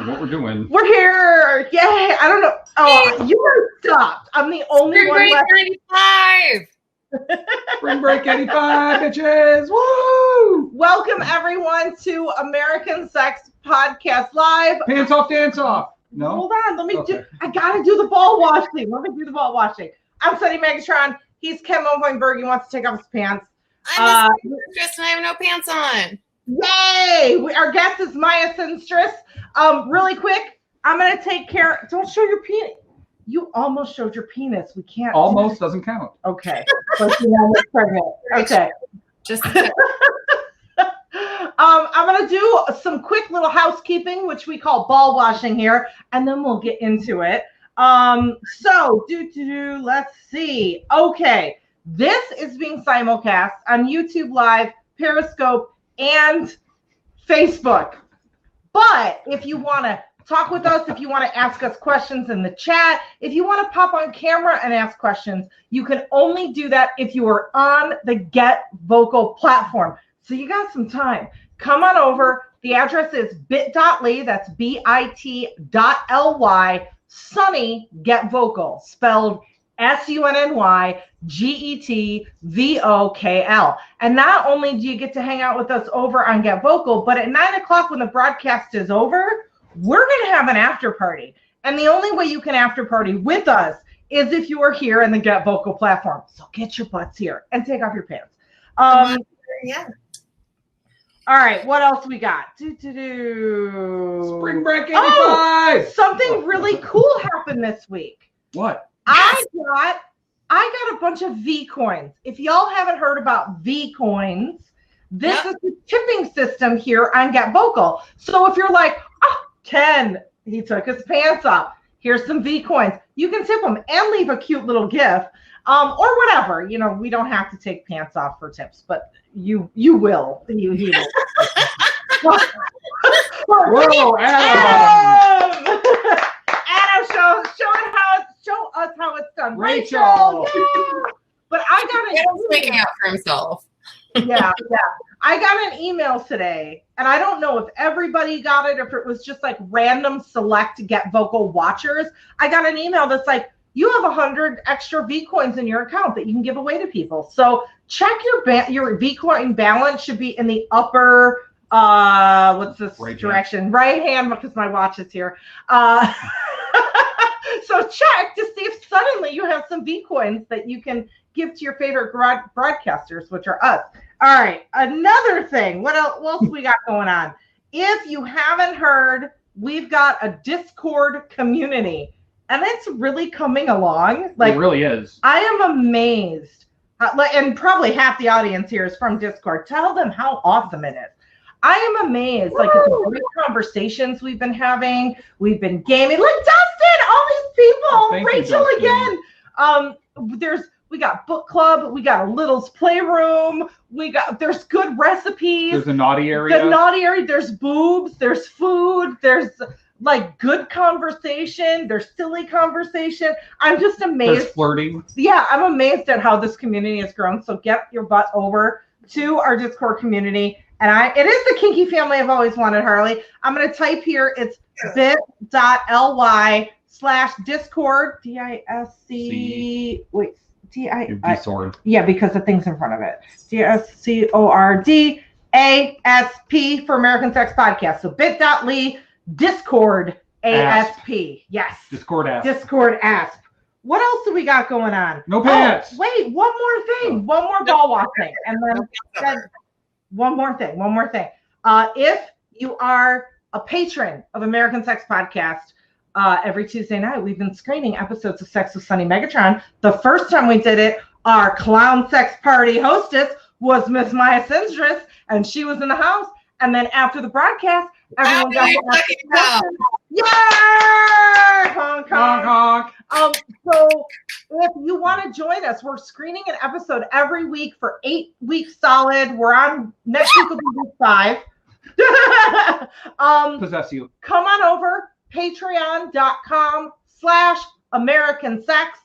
what we're doing. We're here. Yay. I don't know. Oh, you were stopped. I'm the only one left. 95. Spring break 85, bitches. Woo! Welcome, everyone, to American Sex Podcast Live. Pants off, dance off. No? Hold on. Let me I got to do the ball washing. Let me do the ball washing. I'm Sunny Megatron. He's Ken Weinberg. He wants to take off his pants. I'm just and I have no pants on. Yay! Our guest is Maya Sinstress. Really quick, I'm going to take care. Don't show your penis. You almost showed your penis. We can't. Almost doesn't count. Okay. But you know, we're pregnant. Okay. Just I'm going to do some quick little housekeeping, which we call ball washing here, and then we'll get into it. So, let's see. Okay. This is being simulcast on YouTube Live, Periscope, and Facebook. But if you want to talk with us, if you want to ask us questions in the chat, if you want to pop on camera and ask questions, you can only do that if you are on the Get Vocal platform. So you got some time. Come on over. The address is bit.ly, that's bit.ly, Sunny Get Vocal, spelled SUNNYGETVOKL. And not only do you get to hang out with us over on Get Vocal, but at 9 o'clock when the broadcast is over, we're going to have an after party. And the only way you can after party with us is if you are here in the Get Vocal platform. So get your butts here and take off your pants. yeah. All right, what else we got? Spring break 85. Something really cool happened this week. What? I got a bunch of V coins. If y'all haven't heard about V coins, this is the tipping system here on Get Vocal. So if you're like, Ken, he took his pants off. Here's some V coins. You can tip them and leave a cute little gift, or whatever. You know, we don't have to take pants off for tips, but you will. He will. Whoa, Adam! Adam, show us how it's done. Rachel. Yeah. But I got an He's making out for himself. yeah. I got an email today, and I don't know if everybody got it, or if it was just like random select Get Vocal watchers. I got an email that's like, you have 100 extra V coins in your account that you can give away to people. So check your V coin balance should be in the upper, what's this direction? Right hand, because my watch is here. So check to see if suddenly you have some V coins that you can give to your favorite broadcasters, which are us. All right, another thing. What else we got going on? If you haven't heard, we've got a Discord community, and it's really coming along. Like, it really is. I am amazed, and probably half the audience here is from Discord. Tell them how awesome it is. I am amazed. Like, it's the great conversations we've been having. We've been gaming. Like Dustin, all these people. Rachel again. We got book club. We got a Little's Playroom. There's good recipes. There's a naughty area. There's boobs. There's food. There's like good conversation. There's silly conversation. I'm just amazed. There's flirting. Yeah, I'm amazed at how this community has grown. So get your butt over to our Discord community. And it is the kinky family I've always wanted, Harley. I'm going to type here. It's bit.ly/Discord. DISC. Wait. Sword. Yeah, because the thing's in front of it. DSCORDASP for American Sex Podcast. So bit.ly Discord ASP. Yes. Discord ASP. What else do we got going on? No pants. Oh, wait, one more thing. One more ball washing. And then one more thing. If you are a patron of American Sex Podcast, every Tuesday night, we've been screening episodes of Sex with Sunny Megatron. The first time we did it, our clown sex party hostess was Miss Maya Sinstress, and she was in the house. And then after the broadcast, everyone got to ask questions. Yay! Honk, honk. So if you want to join us, we're screening an episode every week for 8 weeks solid. We're on next week will be week 5. Possess you. Come on over. Patreon.com/American Sex.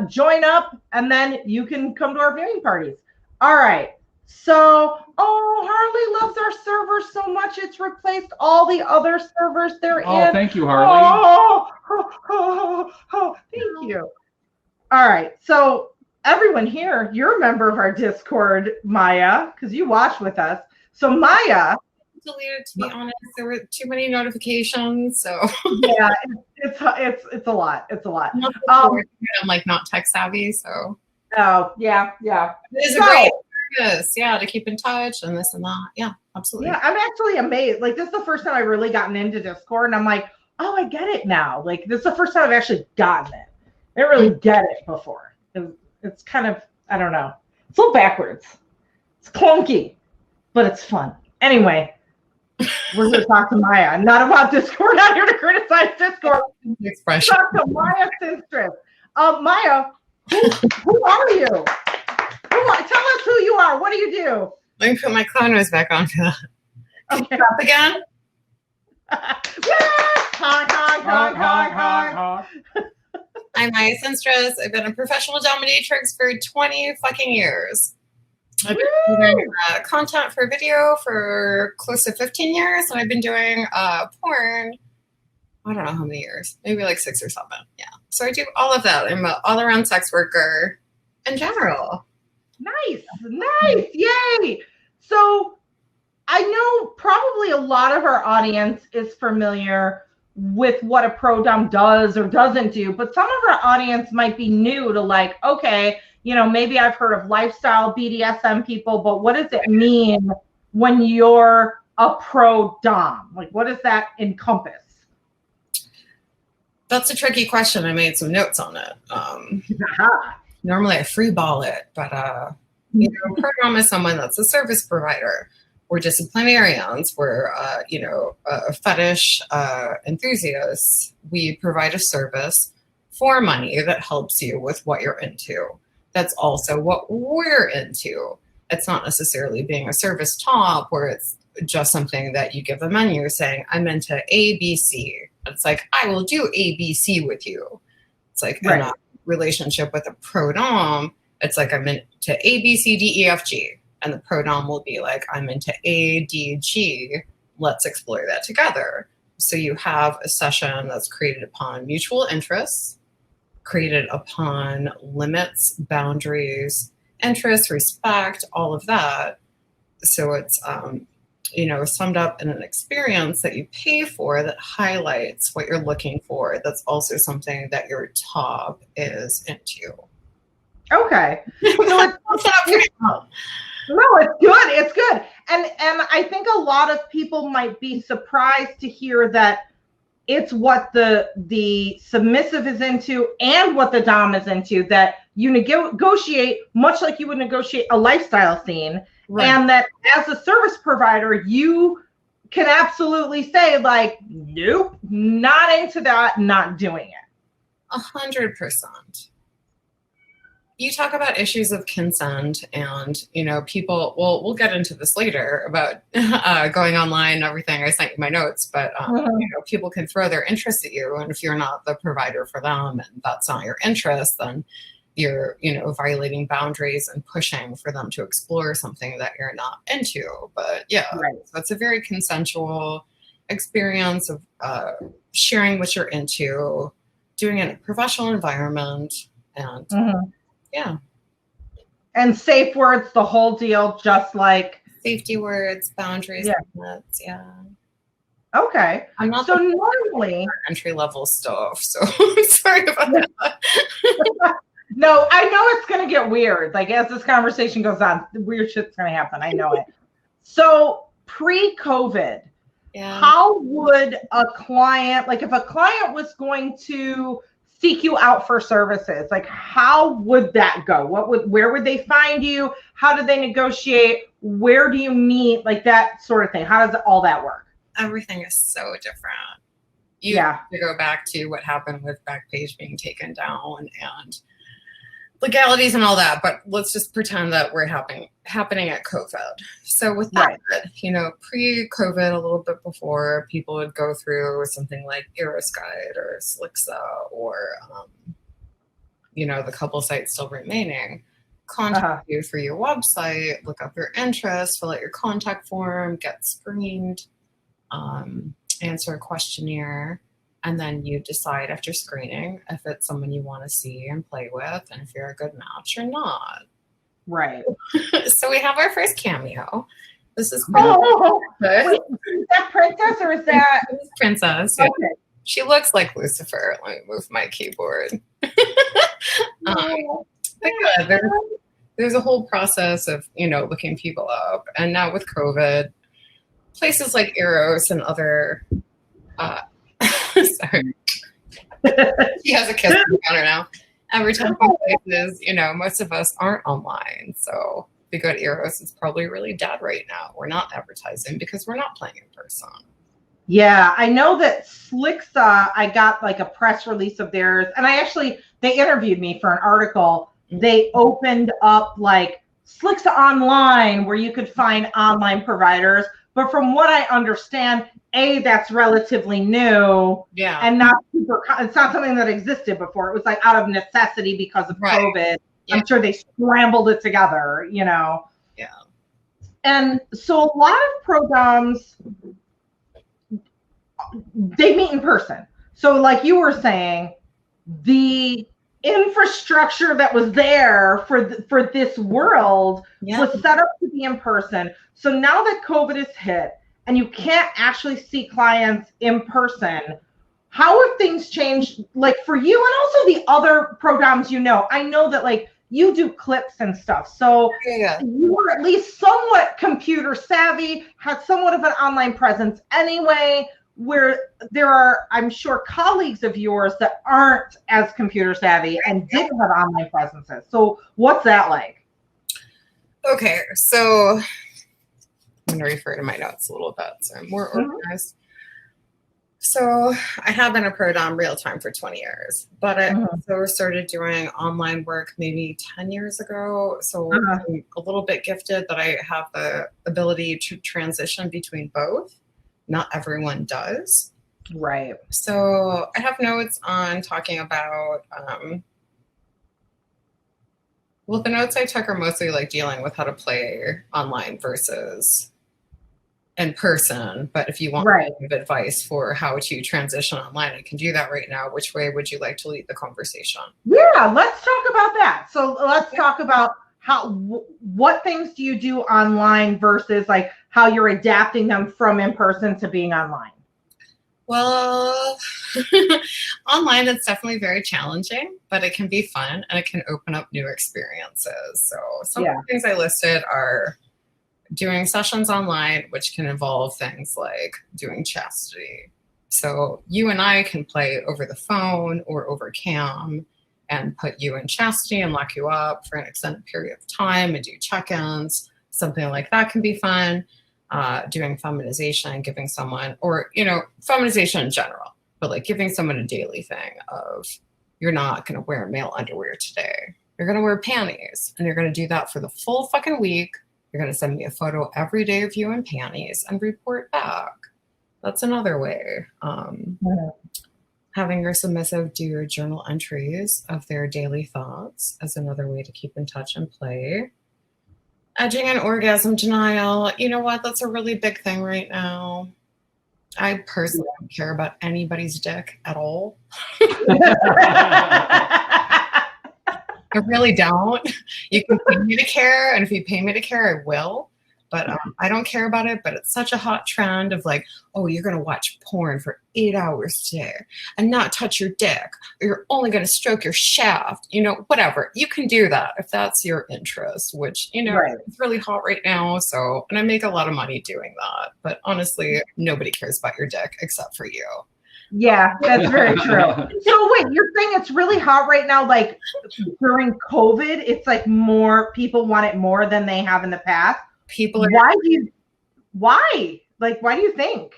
Join up, and then you can come to our viewing parties. All right. So, Harley loves our server so much it's replaced all the other servers they're Oh, in. thank you, Harley. Thank you. All right, so everyone here, you're a member of our Discord, Maya, because you watch with us. So Maya, deleted, to be honest, there were too many notifications, so yeah, it's a lot. It's a lot. I'm like not tech savvy, so Oh yeah. it is a great service, to keep in touch and this and that. Yeah, absolutely. Yeah, I'm actually amazed. Like, this is the first time I've really gotten into Discord, and I'm like, oh, I get it now. Like, this is the first time I've actually gotten it. I didn't really get it before. It's kind of, I don't know. It's a little backwards. It's clunky, but it's fun. Anyway, we're going to talk to Maya. Not about Discord. Not here to criticize Discord. Expression. Talk to Maya Sinstress. Maya, who are you? Tell us who you are. What do you do? Let me put my clown nose back on for that. Okay. Up again? Honk. I'm Maya Sinstress. I've been a professional dominatrix for 20 fucking years. I've been doing content for video for close to 15 years, and I've been doing porn, I don't know how many years, maybe like 6 or 7. Yeah. So I do all of that. I'm an all-around sex worker in general. Nice. Yay. So I know probably a lot of our audience is familiar with what a pro dom does or doesn't do, but some of our audience might be new to, like, okay, maybe I've heard of lifestyle BDSM people, but what does it mean when you're a pro dom? Like, what does that encompass? That's a tricky question. I made some notes on it. Normally I free ball it, but pro dom is someone that's a service provider. We're disciplinarians. We're fetish enthusiasts. We provide a service for money that helps you with what you're into. That's also what we're into. It's not necessarily being a service top where it's just something that you give a menu saying, I'm into ABC. It's like, I will do ABC with you. It's like in a relationship with a pro dom, it's like, I'm into A, B, C, D, E, F, G. And the pro dom will be like, I'm into A, D, G. Let's explore that together. So you have a session that's created upon mutual interests, created upon limits, boundaries, interests, respect, all of that. So it's, summed up in an experience that you pay for that highlights what you're looking for. That's also something that your top is into. Okay. So no, it's good. It's good. And I think a lot of people might be surprised to hear that it's what the submissive is into and what the dom is into, that you negotiate much like you would negotiate a lifestyle scene. Right. And that as a service provider, you can absolutely say, like, nope, not into that, not doing it. 100%. You talk about issues of consent and, people, we'll get into this later about going online and everything. I sent you my notes, but, people can throw their interest at you. And if you're not the provider for them and that's not your interest, then you're, violating boundaries and pushing for them to explore something that you're not into. But so it's a very consensual experience of sharing what you're into, doing it in a professional environment, and and safe words, the whole deal, just like safety words, boundaries, limits, Okay. I'm not so normally entry level stuff, so I'm sorry about that. No, I know it's going to get weird. Like, as this conversation goes on, weird shit's going to happen. I know it. So pre-COVID, how would a client, like if a client was going to seek you out for services, like how would that go? Where would they find you? How do they negotiate? Where do you meet? Like that sort of thing. How does all that work? Everything is so different. You have to go back to what happened with Backpage being taken down and legalities and all that, but let's just pretend that we're happening at COVID. So with that, pre-COVID, a little bit before, people would go through something like Eros Guide or Slixa or, the couple sites still remaining. contact you for your website, look up your interests, fill out your contact form, get screened, answer a questionnaire, and then you decide after screening if it's someone you want to see and play with and if you're a good match or not. Right. So we have our first cameo. This is Wait, is that Princess or is that Princess? Yeah. Okay. She looks like Lucifer. Let me move my keyboard. But yeah, there's a whole process of, looking people up. And now with COVID, places like Eros and other, sorry, she has a kiss on the counter now. Advertising places, most of us aren't online. So if you go to Eros, it's probably really dead right now. We're not advertising because we're not playing in person. Yeah, I know that Slixa, I got like a press release of theirs, and they interviewed me for an article. They opened up like Slixa Online where you could find online providers. But from what I understand, that's relatively new. Yeah. And it's not something that existed before. It was like out of necessity because of COVID. Yeah. I'm sure they scrambled it together, Yeah. And so a lot of programs, they meet in person. So like you were saying, the infrastructure that was there for this world was set up to be in person. So now that COVID has hit and you can't actually see clients in person, how have things changed, like for you and also the other programs? I know that like you do clips and stuff. So you were at least somewhat computer savvy, had somewhat of an online presence anyway, where there are, I'm sure, colleagues of yours that aren't as computer savvy and didn't have online presences. So what's that like? Okay, so I'm going to refer to my notes a little bit so I'm more organized. So I have been a pro dom real time for 20 years, but I also started doing online work maybe 10 years ago. So I'm a little bit gifted that I have the ability to transition between both. Not everyone does. Right. So I have notes on talking about, the notes I took are mostly like dealing with how to play online versus in person. But if you want advice for how to transition online, I can do that right now. Which way would you like to lead the conversation? Yeah, let's talk about that. So let's talk about what things do you do online versus like how you're adapting them from in person to being online? Well, online it's definitely very challenging, but it can be fun and it can open up new experiences. So some of the things I listed are doing sessions online, which can involve things like doing chastity. So you and I can play over the phone or over cam and put you in chastity and lock you up for an extended period of time and do check-ins. Something like that can be fun. Doing feminization, giving someone, or, feminization in general, but like giving someone a daily thing of, you're not going to wear male underwear today. You're going to wear panties, and you're going to do that for the full fucking week. You're going to send me a photo every day of you in panties and report back. That's another way. Having your submissive do journal entries of their daily thoughts as another way to keep in touch and play. Edging and orgasm denial. You know what? That's a really big thing right now. I personally don't care about anybody's dick at all. I really don't. You can pay me to care, and if you pay me to care, I will. But I don't care about it. But it's such a hot trend of like, oh, you're going to watch porn for 8 hours today and not touch your dick, or you're only going to stroke your shaft, whatever. You can do that if that's your interest, which, it's really hot right now. So, and I make a lot of money doing that. But honestly, nobody cares about your dick except for you. Yeah, that's very true. So wait, you're saying it's really hot right now, like during COVID, it's like more people want it more than they have in the past. People are why? Like, why do you think?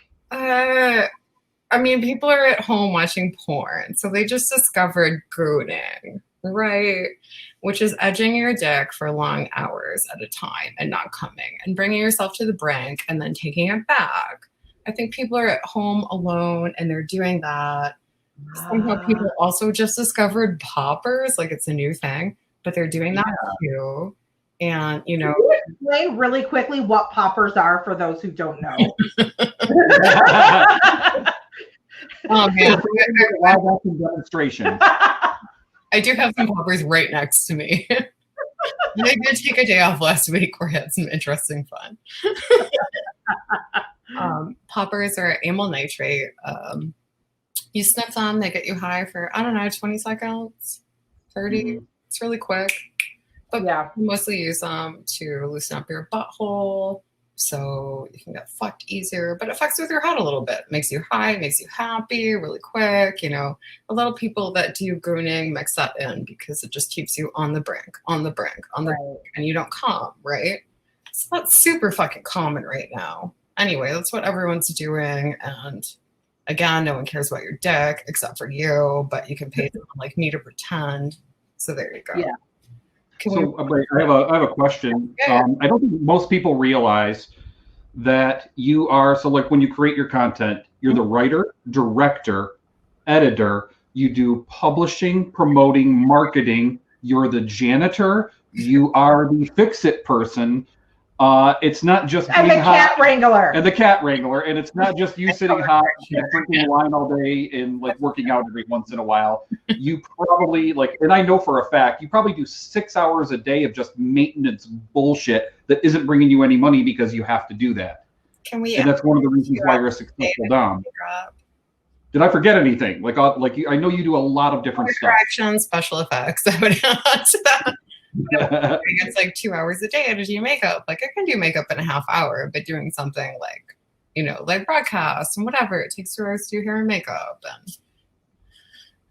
People are at home watching porn, so they just discovered gooning, right? Which is edging your dick for long hours at a time and not coming and bringing yourself to the brink and then taking it back. I think people are at home alone and they're doing that. Somehow people also just discovered poppers, like it's a new thing. but they're doing that too. And, you know, can you explain really quickly what poppers are for those who don't know? Oh man, live action demonstration. I do have some poppers right next to me. I did take a day off last week where I had some interesting fun. Poppers are amyl nitrate. You sniff them, they get you high for, I don't know, 20 seconds, 30. Mm-hmm. It's really quick. But yeah, you mostly use them to loosen up your butthole so you can get fucked easier. But it fucks with your head a little bit. Makes you high, makes you happy really quick. You know, a lot of people that do gooning mix that in because it just keeps you on the brink, brink, and you don't come, right? So that's super fucking common right now. Anyway, that's what everyone's doing. And again, no one cares about your dick except for you, but you can pay someone like me to pretend. So there you go. Yeah. So I have a question. I don't think most people realize that you are, so like when you create your content, you're the writer, director, editor, you do publishing, promoting, marketing, you're the janitor, you are the fix-it person. It's not just and the cat wrangler. And the cat wrangler. And it's not just you sitting hot and drinking wine all day and like working out every once in a while. You probably and I know for a fact, you probably do 6 hours a day of just maintenance bullshit that isn't bringing you any money because you have to do that. And that's one of the reasons why you're a successful dom. Did I forget anything? I know you do a lot of different stuff. Corrections, special effects. I would add to that. It's like 2 hours a day to do makeup. Like I can do makeup in a half hour, but doing something like, you know, like broadcast and whatever, it takes 2 hours to do hair and makeup, and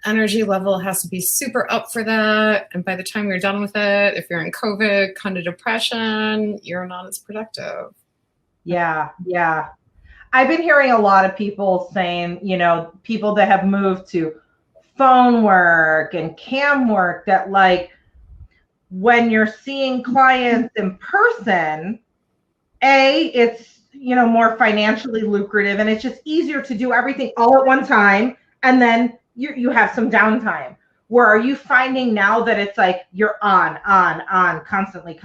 energy level has to be super up for that. And by the time you're done with it, if you're in COVID, kind of depression, you're not as productive. Yeah. I've been hearing a lot of people saying, you know, people that have moved to phone work and cam work, that like, when you're seeing clients in person, it's, you know, more financially lucrative, and it's just easier to do everything all at one time, and then you have some downtime. Where are you finding now that it's like you're on constantly?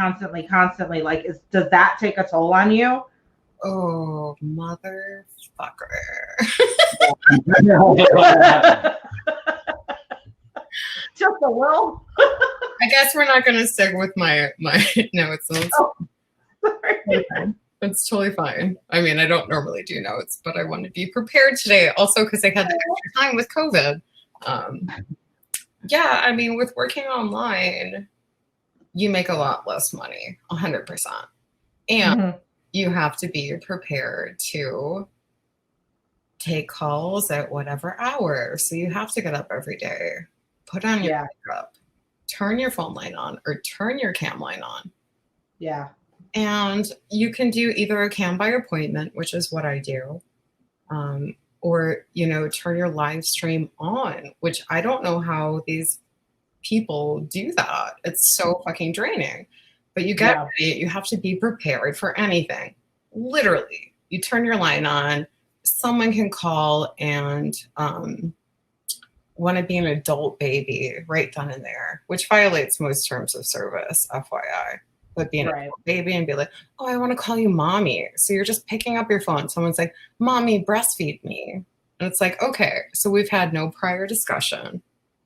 Like, does that take a toll on you? Oh, motherfucker. Just a little. I guess we're not going to stick with my notes. Oh, sorry. It's totally fine. I mean, I don't normally do notes, but I want to be prepared today. Also, because I had the extra time with COVID. Yeah, I mean, with working online, you make a lot less money, 100%. And you have to be prepared to take calls at whatever hour. So you have to get up every day, put on your makeup, turn your phone line on or turn your cam line on. Yeah. And you can do either a cam by appointment, which is what I do, or, you know, turn your live stream on, which I don't know how these people do that. It's so fucking draining. But you get ready, you have to be prepared for anything. Literally, you turn your line on, someone can call and want to be an adult baby right then and there, which violates most terms of service, FYI. But being an adult baby and be like, oh, I want to call you mommy. So you're just picking up your phone. Someone's like, mommy, breastfeed me. And it's like, okay, so we've had no prior discussion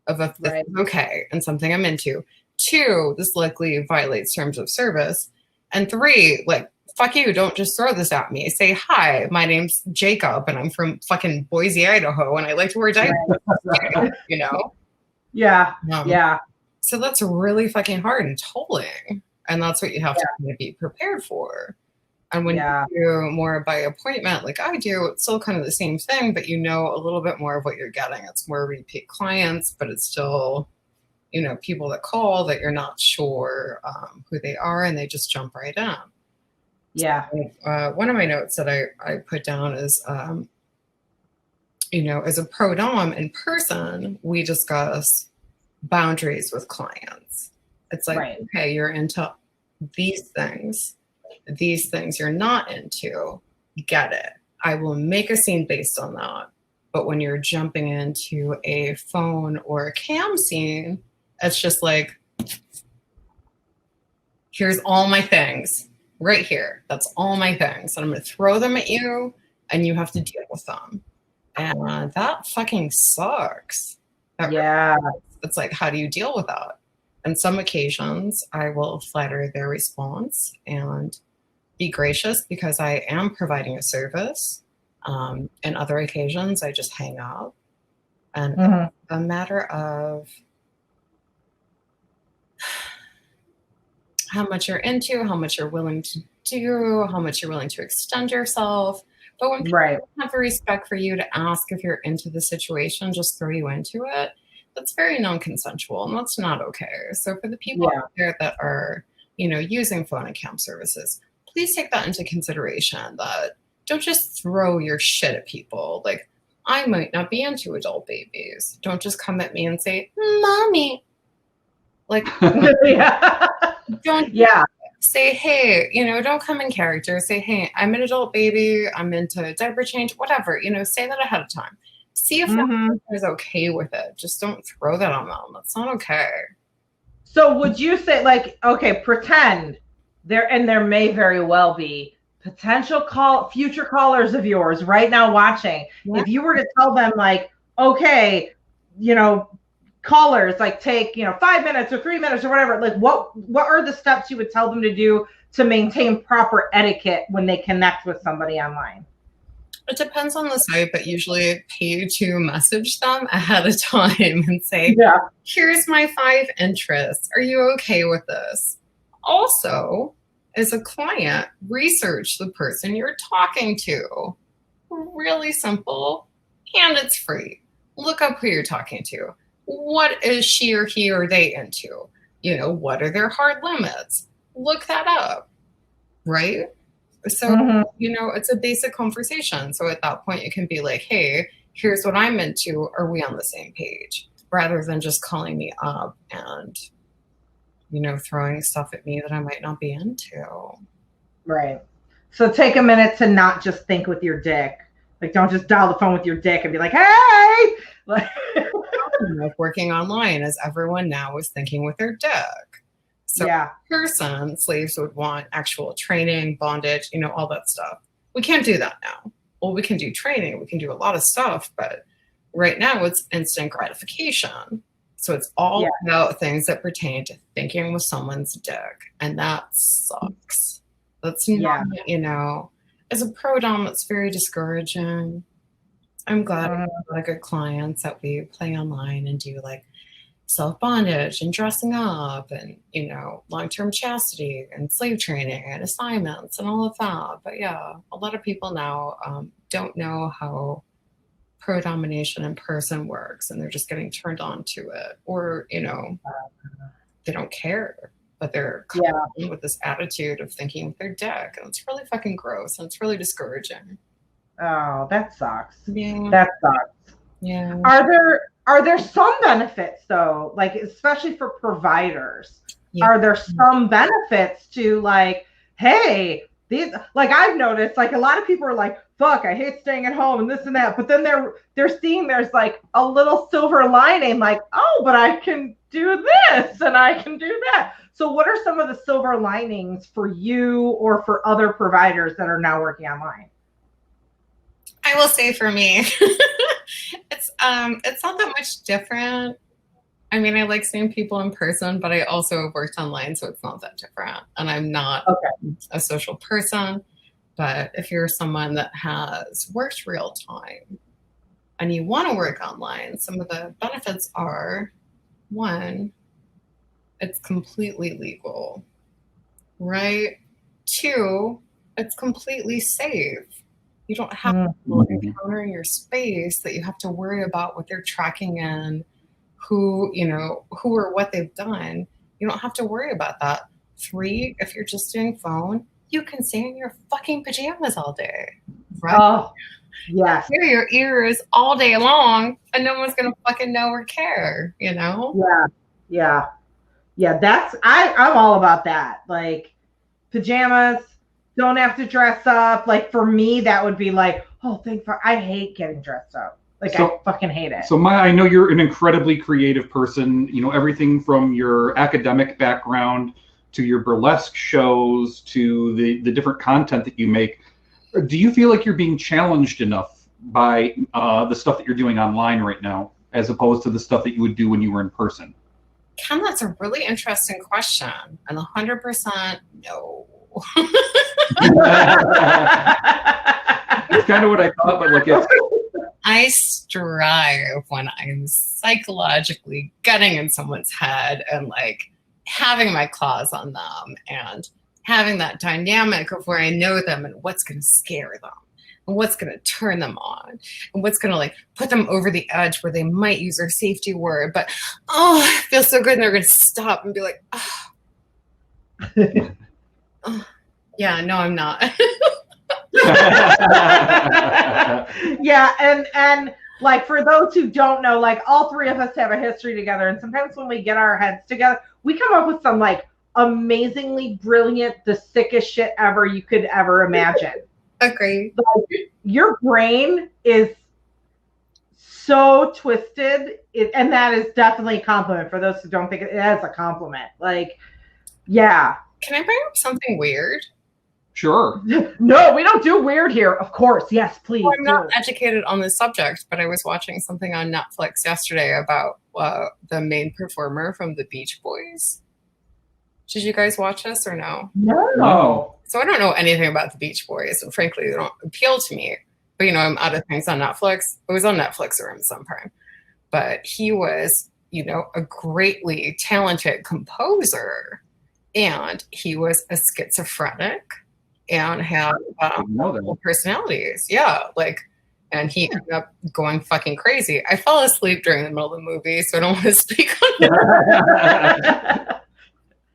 of if this is okay and something I'm into. 2, this likely violates terms of service. And 3, like, fuck you, don't just throw this at me. Say, hi, my name's Jacob and I'm from fucking Boise, Idaho, and I like to wear diapers, you know? Yeah. So that's really fucking hard and tolling. And that's what you have to kind of be prepared for. And when you do more by appointment, like I do, it's still kind of the same thing, but you know a little bit more of what you're getting. It's more repeat clients, but it's still, you know, people that call that you're not sure who they are, and they just jump right in. Yeah. So, one of my notes that I put down is, you know, as a pro dom in person, we discuss boundaries with clients. It's like, okay, you're into these things you're not into. Get it. I will make a scene based on that. But when you're jumping into a phone or a cam scene, it's just like, here's all my things right here. That's all my things. And I'm going to throw them at you and you have to deal with them. And that fucking sucks. Yeah. It's like, how do you deal with that? On some occasions, I will flatter their response and be gracious because I am providing a service. And other occasions, I just hang up. And a matter of how much you're into, how much you're willing to do, how much you're willing to extend yourself. But when people have the respect for you to ask if you're into the situation, just throw you into it, that's very non-consensual, and that's not okay. So for the people out there that are, using phone and cam services, please take that into consideration, that don't just throw your shit at people. Like, I might not be into adult babies. Don't just come at me and say, Mommy. Like, don't say, hey, don't come in character. Say, hey, I'm an adult baby. I'm into diaper change, whatever. Say that ahead of time. See if that person is okay with it. Just don't throw that on them. That's not okay. So would you say, like, okay, pretend there may very well be potential future callers of yours right now watching. If you were to tell them, like, okay, callers, like, take 5 minutes or 3 minutes or whatever, like, what are the steps you would tell them to do to maintain proper etiquette when they connect with somebody online? It depends on the site, but usually I pay to message them ahead of time and say, here's my 5 interests. Are you okay with this? Also, as a client, research the person you're talking to. Really simple, and it's free. Look up who you're talking to. What is she or he or they into? What are their hard limits? Look that up, right? So, it's a basic conversation. So at that point, you can be like, hey, here's what I'm into. Are we on the same page? Rather than just calling me up and, throwing stuff at me that I might not be into. Right. So take a minute to not just think with your dick. Like, don't just dial the phone with your dick and be like, hey! Like, working online, as everyone now is thinking with their dick. So slaves would want actual training, bondage, all that stuff. We can't do that now. Well, we can do training. We can do a lot of stuff, but right now it's instant gratification. So it's all about things that pertain to thinking with someone's dick. And that sucks. That's not, as a pro-dom, it's very discouraging. I'm glad I have a lot of good clients that we play online and do, like, self-bondage and dressing up and, long-term chastity and slave training and assignments and all of that. But a lot of people now don't know how pro-domination in person works, and they're just getting turned on to it, or, they don't care, but they're coming with this attitude of thinking with their dick, and it's really fucking gross, and it's really discouraging. Oh, that sucks. Yeah. That sucks. Yeah. Are there some benefits, though, like, especially for providers? Are there some benefits to, like, hey, these, like, I've noticed, like, a lot of people are like, fuck, I hate staying at home and this and that, but then they're seeing there's, like, a little silver lining, like, oh, but I can do this and I can do that. So what are some of the silver linings for you or for other providers that are now working online? I will say for me, it's not that much different. I mean, I like seeing people in person, but I also have worked online, so it's not that different. And I'm not a social person, but if you're someone that has worked real time and you want to work online, some of the benefits are, 1, it's completely legal, right? 2, it's completely safe. You don't have people encountering your space that you have to worry about what they're tracking in, who or what they've done. You don't have to worry about that. 3, if you're just doing phone, you can stay in your fucking pajamas all day, right? Oh, yes. Hear your ears all day long, and no one's gonna fucking know or care, Yeah. That's I'm all about that. Like, pajamas. Don't have to dress up. Like, for me, that would be like, oh, I hate getting dressed up. Like, I fucking hate it. So I know you're an incredibly creative person. Everything from your academic background to your burlesque shows, to the different content that you make. Do you feel like you're being challenged enough by the stuff that you're doing online right now, as opposed to the stuff that you would do when you were in person? Ken, that's a really interesting question. And 100% no. That's kind of what I thought, but like it's... I strive when I'm psychologically getting in someone's head and like having my claws on them and having that dynamic of where I know them and what's going to scare them and what's going to turn them on and what's going to like put them over the edge where they might use their safety word, but oh, it feels so good, and they're going to stop and be like, oh. Oh, yeah, no, I'm not. Yeah, and like for those who don't know, like all three of us have a history together, and sometimes when we get our heads together, we come up with some like amazingly brilliant, the sickest shit ever you could ever imagine. Agree. Like, your brain is so twisted, and that is definitely a compliment for those who don't think it is a compliment. Like, yeah. Can I bring up something weird? Sure. No, we don't do weird here. Of course. Yes, please. Well, I'm not educated on this subject, but I was watching something on Netflix yesterday about the main performer from the Beach Boys. Did you guys watch this or no? No. So I don't know anything about the Beach Boys, and frankly, they don't appeal to me. But, you know, I'm out of things on Netflix. It was on Netflix or Amazon Prime. But he was, you know, a greatly talented composer, and he was a schizophrenic and had multiple personalities. Yeah, like, and he ended up going fucking crazy. I fell asleep during the middle of the movie, so I don't want to speak on it.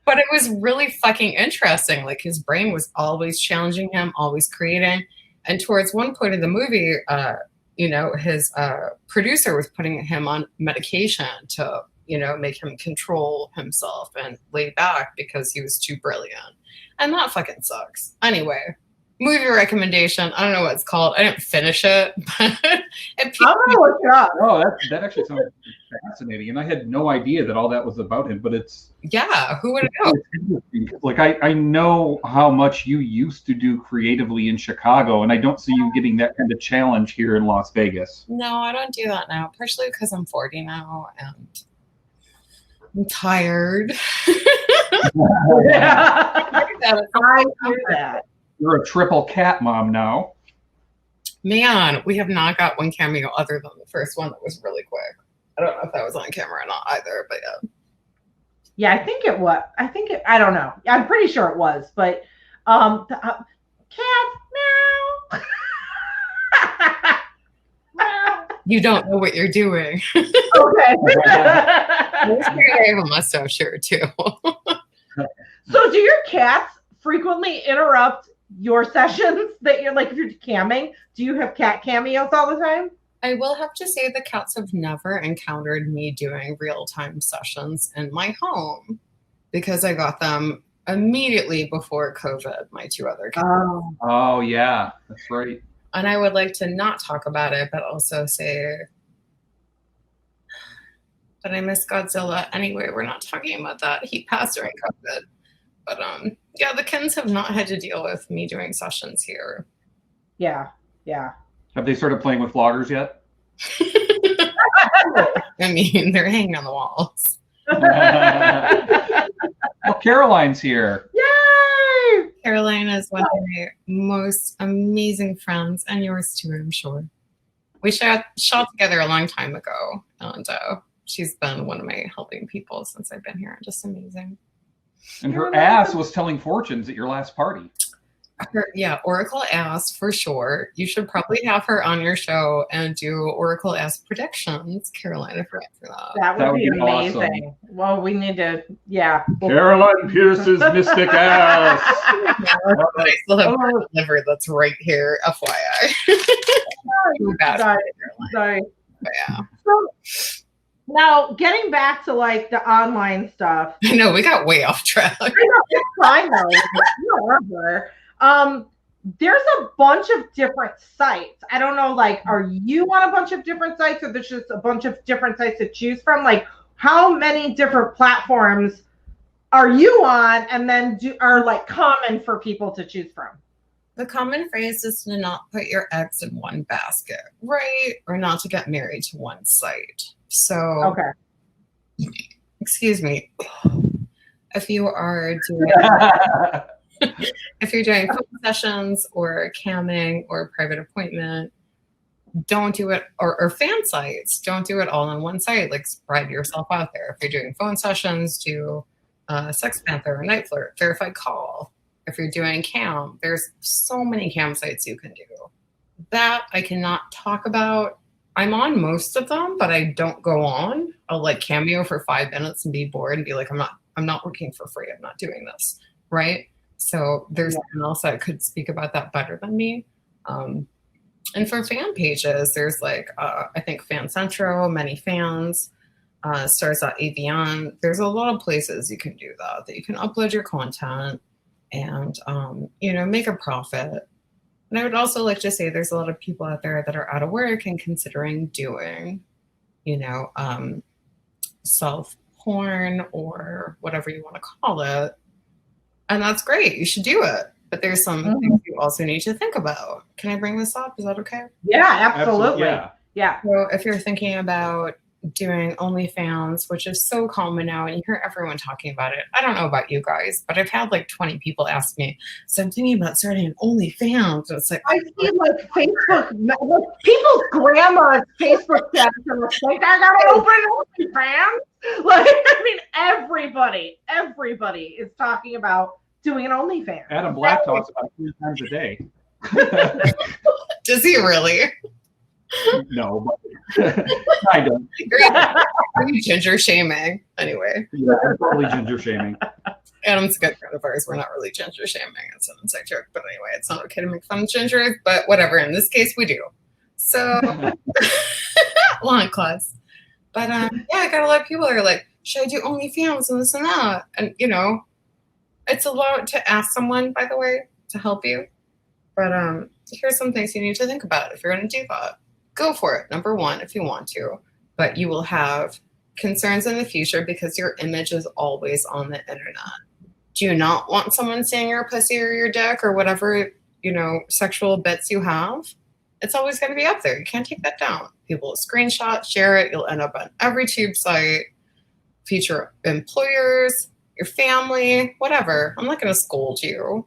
But it was really fucking interesting. Like, his brain was always challenging him, always creating. And towards one point in the movie, you know, his producer was putting him on medication to, you know, make him control himself and lay back because he was too brilliant. And that fucking sucks. Anyway, movie recommendation. I don't know what it's called. I didn't finish it. But I'm gonna look it up. Oh, that actually sounds fascinating. And I had no idea that all that was about him, but it's... Yeah, who would have known? Like, I know how much you used to do creatively in Chicago, and I don't see you getting that kind of challenge here in Las Vegas. No, I don't do that now, partially because I'm 40 now, and I'm tired. Yeah. I do that. You're a triple cat mom now. Man, we have not got one cameo other than the first one that was really quick. I don't know if that was on camera or not either, but yeah. Yeah, I think it was. I don't know. I'm pretty sure it was, but cat meow. You don't know what you're doing. Okay. I have a mustache here too. So do your cats frequently interrupt your sessions that you're like, if you're camming, do you have cat cameos all the time? I will have to say the cats have never encountered me doing real-time sessions in my home because I got them immediately before COVID, my two other cats. Oh, yeah, that's right. And I would like to not talk about it, but also say that I miss Godzilla. Anyway, we're not talking about that. He passed during COVID. But yeah, the Kens have not had to deal with me doing sessions here. Yeah, yeah. Have they started playing with vloggers yet? I mean, they're hanging on the walls. Well, Caroline's here. Yay! Caroline is one of my most amazing friends, and yours too, I'm sure. We shot together a long time ago, and she's been one of my helping people since I've been here. Just amazing. And her ass was telling fortunes at your last party. Yeah, Oracle Ass for sure. You should probably have her on your show and do Oracle Ass predictions, Caroline, if you're up for that. That would be amazing. Awesome. Well, we need to, yeah. Caroline Pierce's mystic ass. I still have a liver that's right here, FYI. Sorry. But yeah. So, now, getting back to like the online stuff. I know we got way off track. I know, it's fine though. Whatever. There's a bunch of different sites. I don't know, like, are you on a bunch of different sites, or there's just a bunch of different sites to choose from? Like, how many different platforms are you on, and then are like common for people to choose from? The common phrase is to not put your eggs in one basket, right? Or not to get married to one site. So, okay. Excuse me. If you are doing, if you're doing phone sessions or camming or private appointment, don't do it, or fan sites, don't do it all on one site. Like, spread yourself out there. If you're doing phone sessions, do Sex Panther or Night Flirt, Verified Call. If you're doing cam, there's so many cam sites you can do. That I cannot talk about. I'm on most of them, but I don't go on. I'll like cameo for 5 minutes and be bored and be like, I'm not working for free. I'm not doing this, right? So there's someone else that could speak about that better than me. And for fan pages, there's like, I think Fan Central, Many Fans, Stars.avn. There's a lot of places you can do that you can upload your content and, make a profit. And I would also like to say there's a lot of people out there that are out of work and considering doing, self-porn or whatever you want to call it. And that's great. You should do it. But there's some things you also need to think about. Can I bring this up? Is that okay? Yeah, absolutely. Yeah. So if you're thinking about doing OnlyFans, which is so common now, and you hear everyone talking about it. I don't know about you guys, but I've had like 20 people ask me, so I'm thinking about starting an OnlyFans. And it's like, I see like Facebook, people's grandma's Facebook status and like, I gotta open OnlyFans. Like, I mean, everybody is talking about doing an OnlyFans. Adam Black talks about it 3 times a day. Does he really? No, but kind of. Are you ginger shaming? Anyway. Yeah, I'm probably ginger shaming. Adam's a good friend of ours. We're not really ginger shaming. It's an inside joke, but anyway, it's not okay to make fun of gingers, but whatever. In this case, we do. So, long class. But I got a lot of people that are like, should I do OnlyFans and this and that? And, it's a lot to ask someone, by the way, to help you. But here's some things you need to think about if you're going to do that. Go for it, number one, if you want to. But you will have concerns in the future because your image is always on the internet. Do you not want someone seeing your pussy or your dick or whatever, sexual bits you have? It's always going to be up there. You can't take that down. People will screenshot, share it. You'll end up on every tube site. Feature employers, your family, whatever. I'm not going to scold you.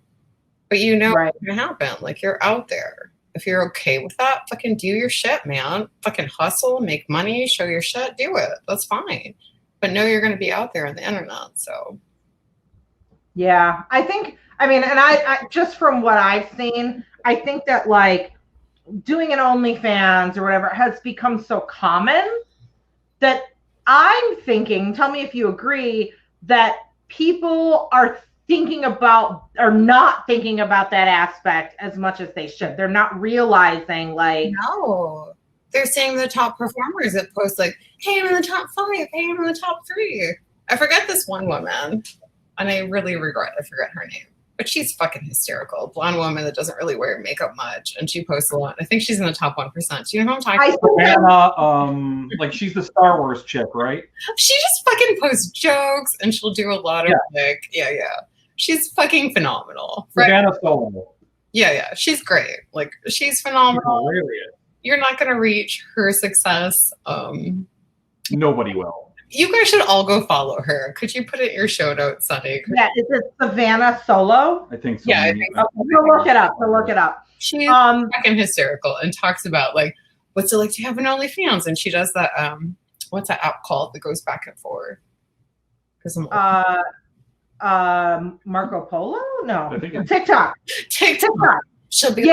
But right. What's going to happen. Like, you're out there. If you're okay with that, fucking do your shit, man. Fucking hustle, make money, show your shit, do it. That's fine. But know you're going to be out there on the internet, so. Yeah, I just from what I've seen, I think that like doing an OnlyFans or whatever has become so common that I'm thinking, tell me if you agree, that people are not thinking about that aspect as much as they should. They're not realizing like. No, they're seeing the top performers that post like, hey, I'm in the top 5, hey, I'm in the top 3. I forget this one woman, and I really I forget her name, but she's fucking hysterical. Blonde woman that doesn't really wear makeup much, and she posts a lot. I think she's in the top 1%. Do you know what I'm talking about? Savannah, like she's the Star Wars chick, right? She just fucking posts jokes, and she'll do a lot of she's fucking phenomenal. Right? Savannah Solo. Yeah, she's great. Like, she's phenomenal. Hilarious. You're not going to reach her success. Nobody will. You guys should all go follow her. Could you put it in your show notes, Sunny? Yeah, is it Savannah Solo? I think so. Yeah, I think so. Look it up. She's fucking hysterical and talks about, like, what's it like to have an OnlyFans? And she does that, what's that app called that goes back and forth? Marco Polo? No. I think it's TikTok. She'll be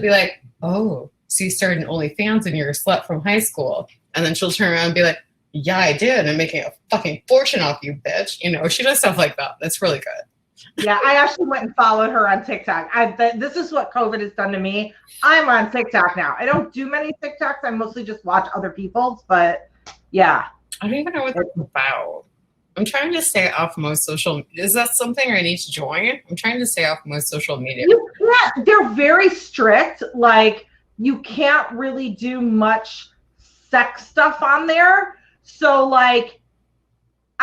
like, oh, so you started an OnlyFans and you're a slut from high school. And then she'll turn around and be like, yeah, I did. I'm making a fucking fortune off you, bitch. She does stuff like that. That's really good. Yeah, I actually went and followed her on TikTok. This is what COVID has done to me. I'm on TikTok now. I don't do many TikToks. I mostly just watch other people's, but yeah. I don't even know what that's about. I'm trying to stay off most social. Is that something I need to join? I'm trying to stay off most social media. You can't. They're very strict. Like, you can't really do much sex stuff on there. So, like,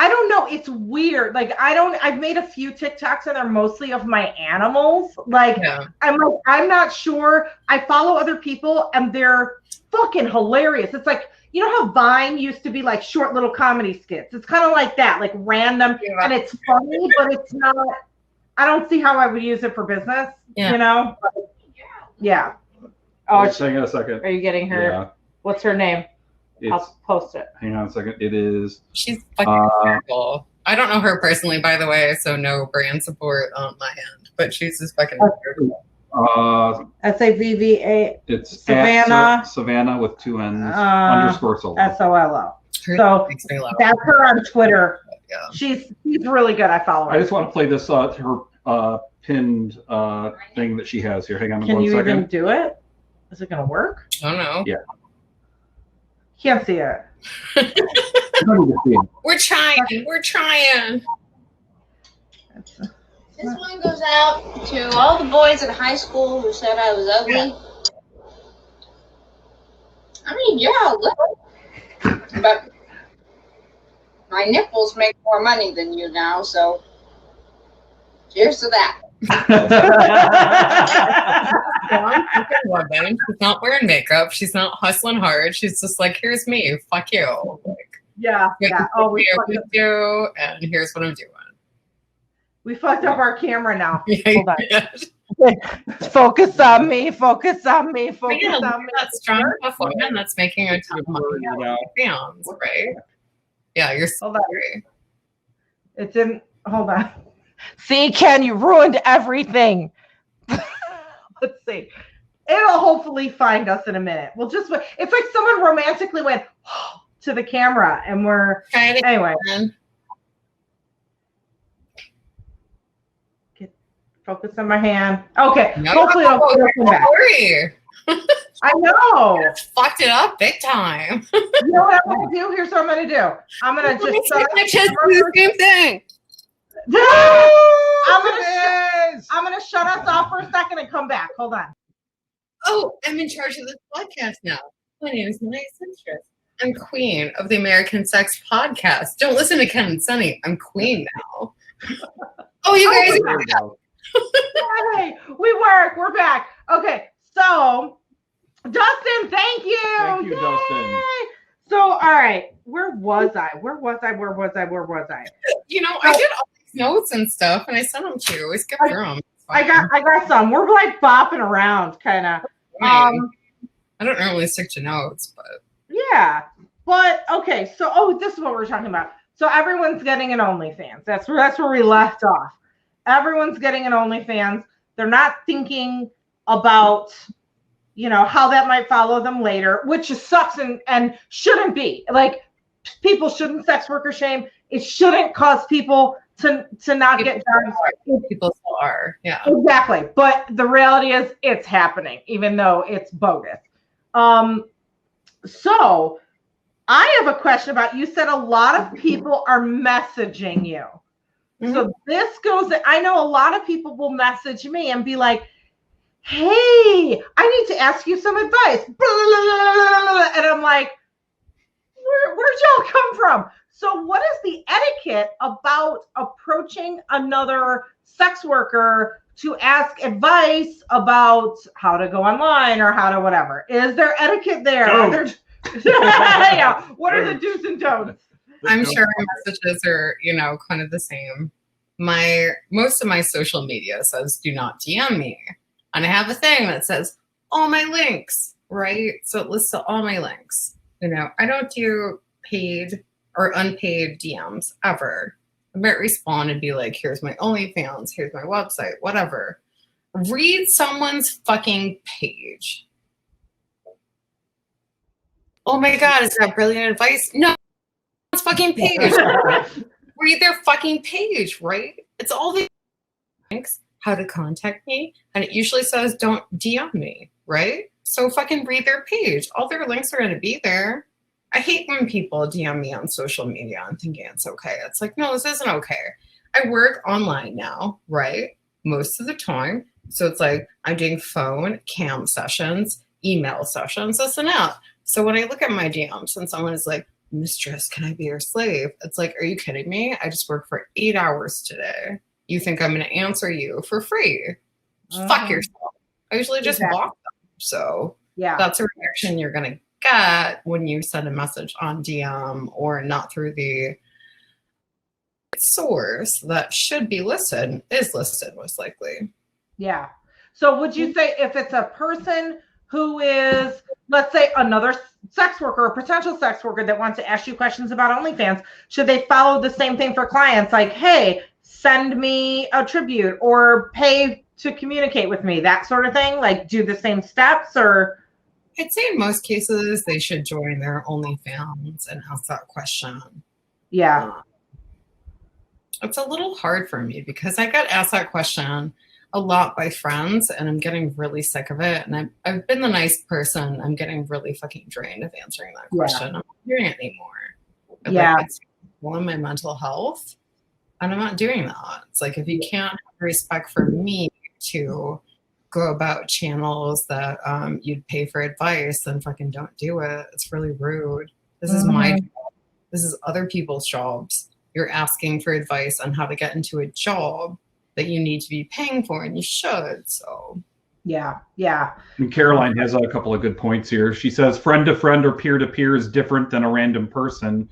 I don't know. It's weird. Like, I've made a few TikToks and they're mostly of my animals. Like, I'm not sure. I follow other people and they're fucking hilarious. It's like, you know how Vine used to be like short little comedy skits? It's kind of like that, like random, and it's funny, but it's not, I don't see how I would use it for business, you know? Yeah. Oh, hang on a second. Are you getting her? Yeah. What's her name? I'll post it. Hang on a second. It is. She's fucking terrible. I don't know her personally, by the way, so no brand support on my end. But she's just fucking terrible. SAVVA. It's Savannah. Savannah with 2 N's underscore solo. SOLO. So that's her on Twitter. Yeah. She's really good. I follow her. I just want to play this her pinned thing that she has here. Hang on. Can you even do it? Is it gonna work? I don't know. Yeah. Can't see it. We're trying. We're trying. This one goes out to all the boys in high school who said I was ugly. I mean, yeah, look. But my nipples make more money than you now, so cheers to that. Woman. She's not wearing makeup. She's not hustling hard. She's just like, here's me. Fuck you. Like, yeah. Oh, we fucked you, and here's what I'm doing. We fucked up our camera now. Hold on. Focus on me. Focus on me. Focus on me. That strong tough woman that's making a ton of money out of fans, right? Yeah, you're so sorry. It didn't. Hold on. See, Ken, you ruined everything. Let's see. It'll hopefully find us in a minute. We'll just. It's like someone romantically went to the camera, and we're anyway. Focus on my hand. Okay. No, hopefully it'll come back. I know. Fucked it up big time. You know what I'm gonna do? Here's what I'm gonna do. I'm gonna just the same thing. I'm gonna shut us off for a second and come back. Hold on. Oh, I'm in charge of this podcast now. My name is Sinstress. I'm queen of the American Sex Podcast. Don't listen to Ken and Sunny. I'm queen now. Oh, you guys. Hey, we work. We're back. Okay, so Dustin, thank you. Thank you, Dustin. So, all right, where was I? You know, I did all these notes and stuff, and I sent them to you. I skipped through them. I got some. We're like bopping around, kind of. I don't normally stick to notes, but yeah. But okay, so this is what we're talking about. So everyone's getting an OnlyFans. That's where we left off. Everyone's getting an OnlyFans. They're not thinking about, how that might follow them later, which just sucks and shouldn't be. Like, people shouldn't sex worker shame. It shouldn't cause people to not get jobs. People still are. Yeah. Exactly. But the reality is it's happening, even though it's bogus. So I have a question about, you said a lot of people are messaging you. Mm-hmm. So this goes, I know a lot of people will message me and be like, hey, I need to ask you some advice. And I'm like, where'd y'all come from? So what is the etiquette about approaching another sex worker to ask advice about how to go online or how to whatever? Is there etiquette there? Yeah. What are the do's and don'ts? I'm sure messages are, kind of the same. Most of my social media says do not DM me. And I have a thing that says all my links, right? So it lists all my links. I don't do paid or unpaid DMs ever. I might respond and be like, here's my OnlyFans, here's my website, whatever. Read someone's fucking page. Oh my God, is that brilliant advice? No, it's fucking page. Read their fucking page, right? It's all the links, how to contact me, and it usually says don't DM me, right? So fucking read their page. All their links are going to be there. I hate when people DM me on social media and thinking it's okay. It's like, no, this isn't okay. I work online now, right? Most of the time. So it's like I'm doing phone, cam sessions, email sessions, this and that. So when I look at my DMs and someone is like, mistress, can I be your slave? It's like, are you kidding me? I just worked for 8 hours today. You think I'm going to answer you for free? Fuck yourself. I usually just block them. So that's a reaction you're going to get when you send a message on DM or not through the source that should be listed, is listed most likely. Yeah. So would you say if it's a person who is, let's say, another sex worker or potential sex worker that wants to ask you questions about OnlyFans, should they follow the same thing for clients? Like, hey, send me a tribute or pay to communicate with me, that sort of thing? Like, do the same steps? Or I'd say in most cases they should join their OnlyFans and ask that question. Yeah. It's a little hard for me because I get asked that question a lot by friends and I'm getting really sick of it. And I've been the nice person. I'm getting really fucking drained of answering that question. I'm not doing it anymore. Like, it's on my mental health and I'm not doing that. It's like, if you can't have respect for me to go about channels that you'd pay for advice, then fucking don't do it. It's really rude. This is my job. This is other people's jobs. You're asking for advice on how to get into a job that you need to be paying for, and you should. So yeah. And Caroline has a couple of good points here. She says friend to friend or peer to peer is different than a random person,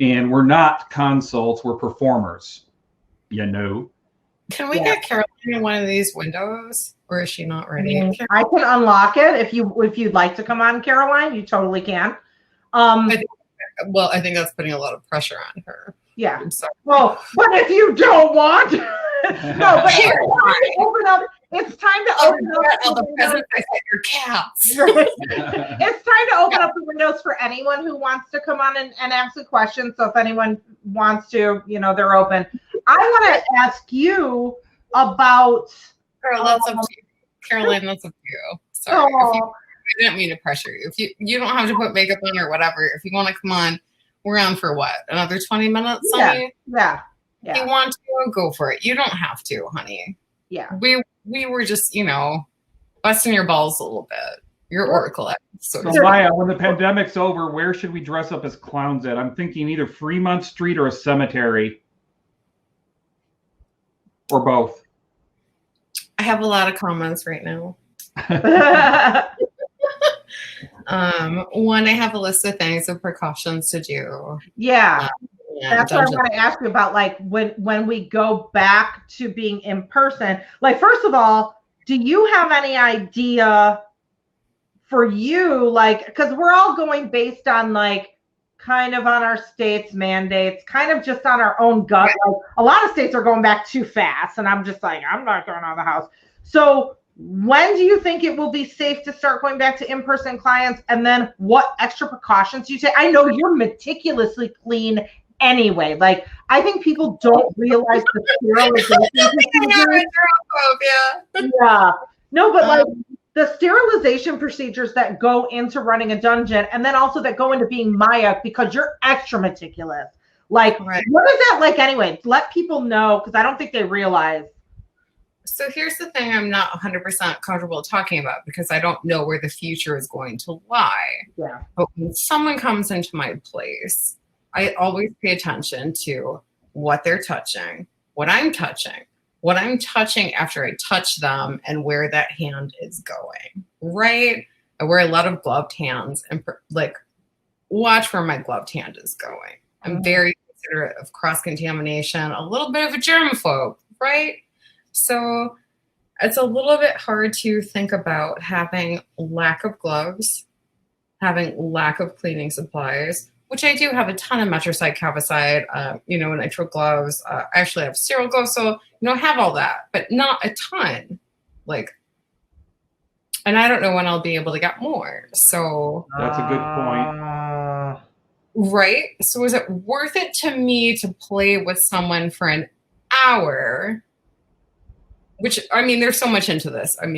and we're not consults, we're performers. You know. Can we get Caroline in one of these windows, or is she not ready? I can unlock it if you'd like to come on, Caroline. You totally can. I think that's putting a lot of pressure on her. Yeah. I'm sorry. Well, but if you don't want, no, but here, open up. It's time to open up all the presents I said your cats. It's time to open up the windows for anyone who wants to come on and ask a question. So if anyone wants to, they're open. I want to ask you about. Girl, that's up to you. Caroline, that's up to you. Sorry. I didn't mean to pressure you. If you don't have to put makeup on or whatever. If you want to come on, we're on for what? Another 20 minutes, honey? Yeah. If you want to, go for it. You don't have to, honey. Yeah. We were just, busting your balls a little bit. Your oracle. So Maya, when the pandemic's over, where should we dress up as clowns at? I'm thinking either Fremont Street or a cemetery. Or both. I have a lot of comments right now. One, I have a list of things of precautions to do. Yeah. That's what I want to ask you about. Like when we go back to being in person, like, first of all, do you have any idea for you, like, because we're all going based on like kind of on our state's mandates, kind of just on our own gut. Like, a lot of states are going back too fast, and I'm just like, I'm not going out of the house. So when do you think it will be safe to start going back to in-person clients? And then what extra precautions do you take? I know you're meticulously clean anyway. Like, I think people don't realize the sterilization procedures. Yeah. No, but like the sterilization procedures that go into running a dungeon, and then also that go into being Maya, because you're extra meticulous. Like, what is that like anyway? Let people know, because I don't think they realize. So here's the thing I'm not 100% comfortable talking about, because I don't know where the future is going to lie. Yeah. But when someone comes into my place, I always pay attention to what they're touching, what I'm touching after I touch them, and where that hand is going, right? I wear a lot of gloved hands, and watch where my gloved hand is going. I'm very considerate of cross-contamination, a little bit of a germaphobe, right? So it's a little bit hard to think about having lack of gloves, having lack of cleaning supplies, which I do have a ton of Metroside, Cavicide, nitrile gloves. I actually have sterile gloves, so I have all that, but not a ton. And I don't know when I'll be able to get more. So that's a good point. Right? So is it worth it to me to play with someone for an hour? Which, there's so much into this. I'm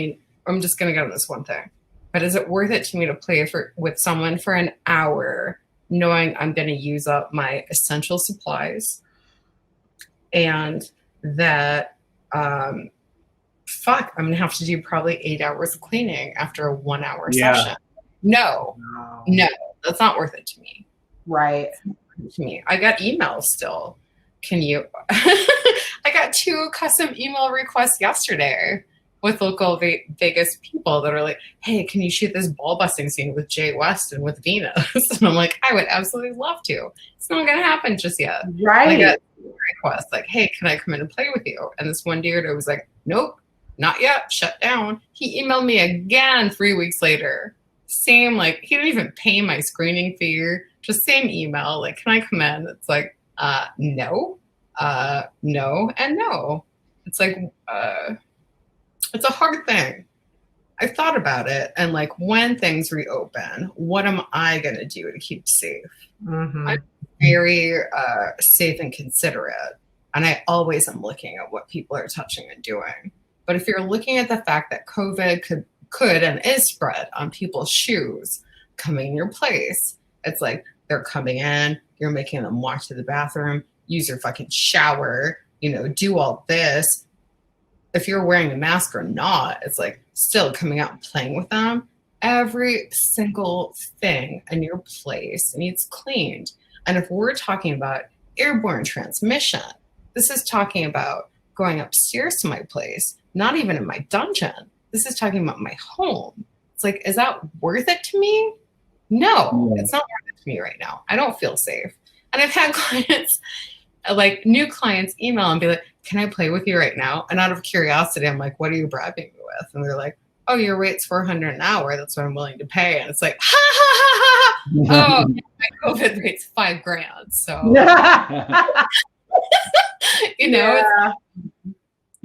just going to get on this one thing. But is it worth it to me to play with someone for an hour, knowing I'm going to use up my essential supplies, and that, I'm going to have to do probably 8 hours of cleaning after a 1 hour session? No, that's not worth it to me. Right. To me, I got emails still. Can you? I got 2 custom email requests yesterday with local Vegas people that are like, "Hey, can you shoot this ball busting scene with Jay West and with Venus?" And I'm like, "I would absolutely love to. It's not gonna happen just yet." Right. I got requests like, "Hey, can I come in and play with you?" And this one dude, was like, "Nope, not yet. Shut down." He emailed me again 3 weeks later. Same, like, he didn't even pay my screening fee. Just same email. Like, "Can I come in?" It's like, no, no, and no. It's like, it's a hard thing. I've thought about it, and like, when things reopen, what am I going to do to keep safe? Mm-hmm. I'm very safe and considerate, and I always am looking at what people are touching and doing. But if you're looking at the fact that COVID could and is spread on people's shoes coming in your place, it's like they're coming in, you're making them walk to the bathroom, use your fucking shower, do all this. If you're wearing a mask or not, it's like still coming out and playing with them. Every single thing in your place needs cleaned. And if we're talking about airborne transmission, this is talking about going upstairs to my place, not even in my dungeon. This is talking about my home. It's like, is that worth it to me? No, it's not worth it to me right now. I don't feel safe. And I've had clients, like new clients, email and be like, "Can I play with you right now?" And out of curiosity, I'm like, "What are you bribing me with?" And they're like, "Oh, your rate's $400 an hour. That's what I'm willing to pay." And it's like, ha ha ha ha. Oh, my COVID rate's $5,000. So,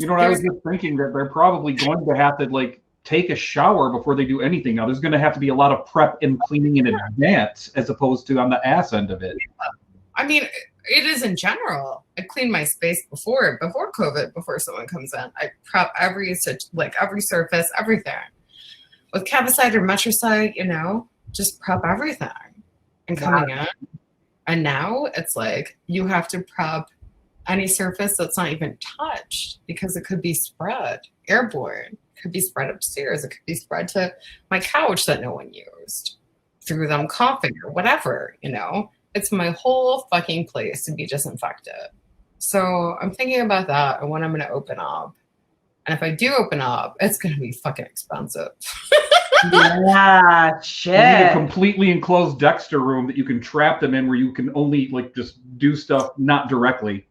I was just thinking that they're probably going to have to like take a shower before they do anything. Now, there's going to have to be a lot of prep and cleaning in advance, as opposed to on the ass end of it. I mean, it is in general. I clean my space before COVID, before someone comes in. I prep every surface, everything. With Cavicide or Metricide, just prep everything and coming in. And now it's like you have to prep any surface that's not even touched, because it could be spread airborne. It could be spread upstairs. It could be spread to my couch that no one used, through them coughing or whatever, It's my whole fucking place to be disinfected. So I'm thinking about that and when I'm going to open up. And if I do open up, it's going to be fucking expensive. Yeah, shit. You need a completely enclosed Dexter room that you can trap them in, where you can only like just do stuff not directly.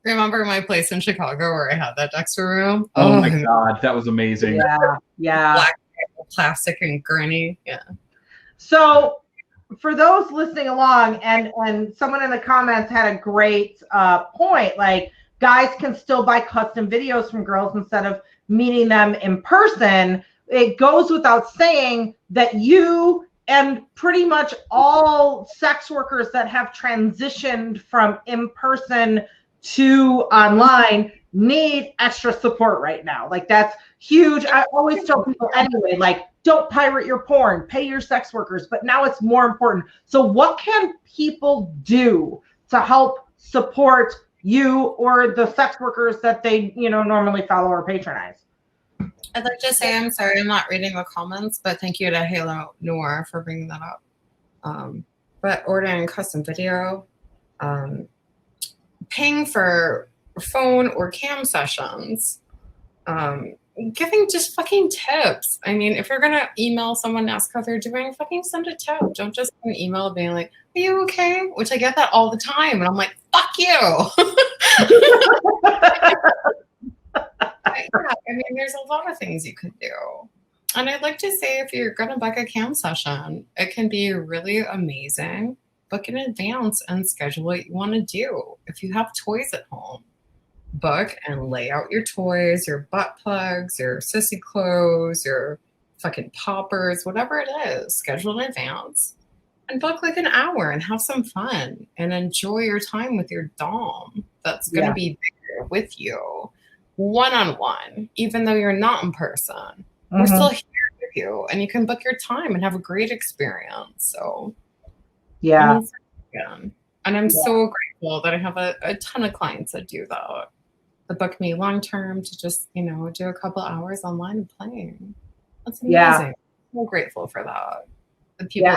Remember my place in Chicago where I had that Dexter room? Oh my God, that was amazing. Yeah. Black plastic and gurney. Yeah. So for those listening along, and someone in the comments had a great point, like guys can still buy custom videos from girls instead of meeting them in person. It goes without saying that you and pretty much all sex workers that have transitioned from in person to online need extra support right now. Like, that's huge. I always tell people anyway, like, don't pirate your porn, pay your sex workers, but now it's more important. So what can people do to help support you or the sex workers that they, normally follow or patronize? I'd like to say I'm sorry I'm not reading the comments, but thank you to Halo Noir for bringing that up. But ordering custom video, paying for phone or cam sessions, giving just fucking tips. I mean, if you're gonna email someone and ask how they're doing, fucking send a tip. Don't just send an email being like, "Are you okay?" Which I get that all the time, and I'm like, "Fuck you." Yeah, I mean, there's a lot of things you could do. And I'd like to say, if you're going to book a cam session, it can be really amazing. Book in advance and schedule what you want to do. If you have toys at home, book and lay out your toys, your butt plugs, your sissy clothes, your fucking poppers, whatever it is. Schedule in advance and book like an hour and have some fun and enjoy your time with your dom that's going to be there with you. One-on-one, even though you're not in person. We're still here with you, and you can book your time and have a great experience. So and I'm so grateful that I have a ton of clients that do that book me long-term to just do a couple hours online and playing. That's amazing. I'm so grateful for that. The people